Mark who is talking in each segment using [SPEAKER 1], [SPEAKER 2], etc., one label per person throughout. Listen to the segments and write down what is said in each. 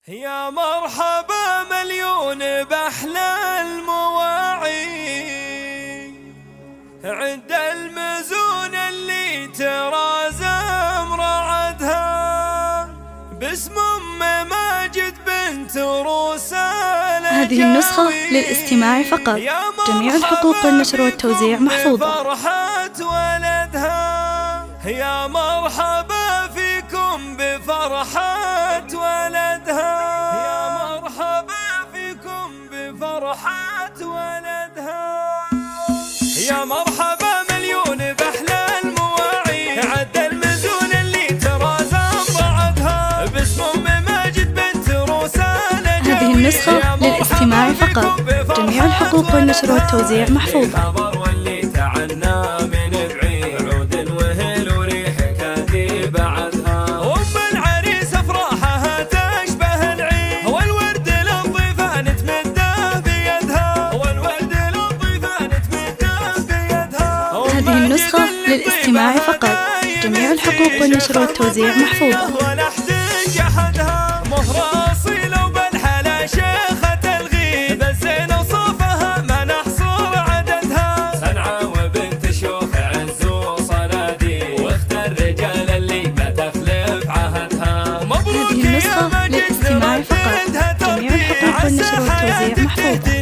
[SPEAKER 1] يا مرحبا مليون بأحلى المواعي، عند المزون اللي ترى زمر عدها باسم أم ماجد بنت روسان.
[SPEAKER 2] هذه النسخة للاستماع فقط، جميع الحقوق والنشر والتوزيع محفوظة.
[SPEAKER 1] فرحة ولدها يا مرحبا فيكم بفرحة ولدها، يا مرحبا فيكم بفرحة ولدها. يا مرحبا مليون بأحلى المواعي، عد المزون اللي ترى زمرعتها باسم أم ماجد بنت روسان.
[SPEAKER 2] هذه النسخة للاستماع فقط، جميع الحقوق والنشر والتوزيع محفوظة. هذه النسخة للاستماع فقط، جميع الحقوق والنشر والتوزيع محفوظة. للاستماع فقط، جميع الحقوق والنشر والتوزيع محفوظة.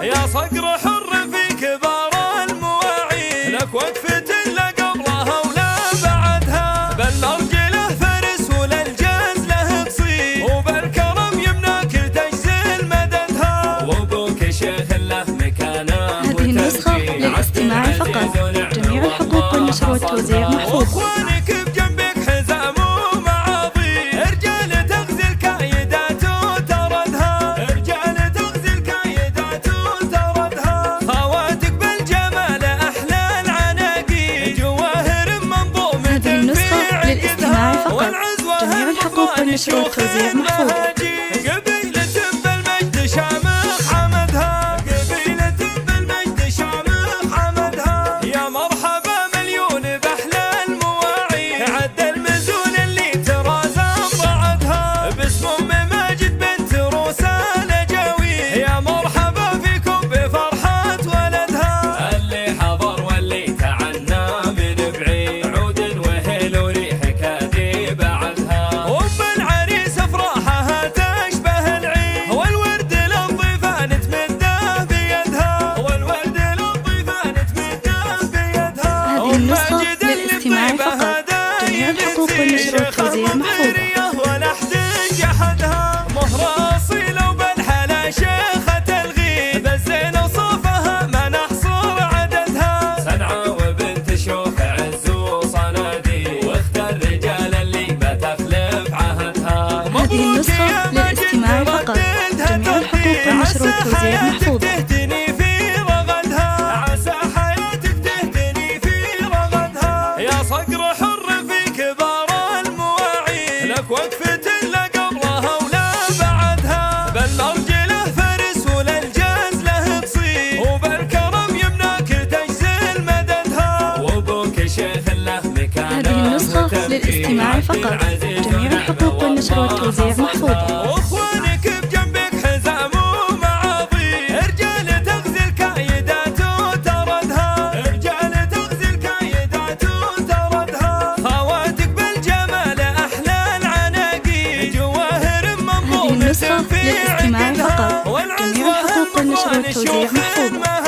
[SPEAKER 1] يا صقر حر في كبار المواعي، لك وقفة لا قبلها ولا بعدها، بل مرجله فرس وللجاز له تصير، وبالكرم يمناك تجزل مددها، وابوك شيخ له مكانه.
[SPEAKER 2] هذه النسخة للاستماع فقط، جميع الحقوق والنشر والتوزيع محفوظة. للاستماع فقط، جميع الحقوق والنشر والتوزيع محفوظة.
[SPEAKER 1] قبيلة بالمجد شامخ حمدها، قبيلة بالمجد شامخ حمدها. يا مرحبا مليون بأحلى المواعي، عد المزون اللي ترى زمرعتها باسم أم ماجد بنت روسان جاوي. يا مرحبا فيكم بفرحة ولدها، اللي حضر واللي تعنى من بعيد، عود وهل وريح بعدها. وام العريس افراحها تشبه العيد، والورد للضيفان تمده بيدها، والورد للضيفان تمده بيدها.
[SPEAKER 2] هذه النسخة للاستماع فقط، جميع الحقوق والنشر والتوزيع محفوظة.
[SPEAKER 1] ولا حد جحدها، مهر اصيله وبالحلا شيخة الغيب، الزين وصوفها ما نحصر عددها، سنعة وبنت شوف عز وصناديق، واختار رجال اللي بتخلف عهدها.
[SPEAKER 2] هذه النسخة للاستماع فقط، جميع الحقوق والنشر والتوزيع محفوظة.
[SPEAKER 1] تهتني في رغدها، عسى حياتك تهتني في رغدها. يا صقر حر في كبار المواعي، لك وقفة لا قبلها ولا بعدها، بل مرجله فرس وللجاز له تصير، وبالكرم يمناك تجزل مددها، وابوك شيخ له مكانه.
[SPEAKER 2] هذه النسخة للاستماع فقط، جميع الحقوق والنشر والتوزيع محفوظة.
[SPEAKER 1] واخوانك بجنبك حزام ومعاضي، رجال تغزي الكايدات وتردها، رجال تغزي الكايدات وتردها. خواتك بالجمال احلى العناقيد، جواهر منظومة
[SPEAKER 2] هذه النسخة للاستماع فقط، جميع الحقوق والنشر والتوزيع محفوظة.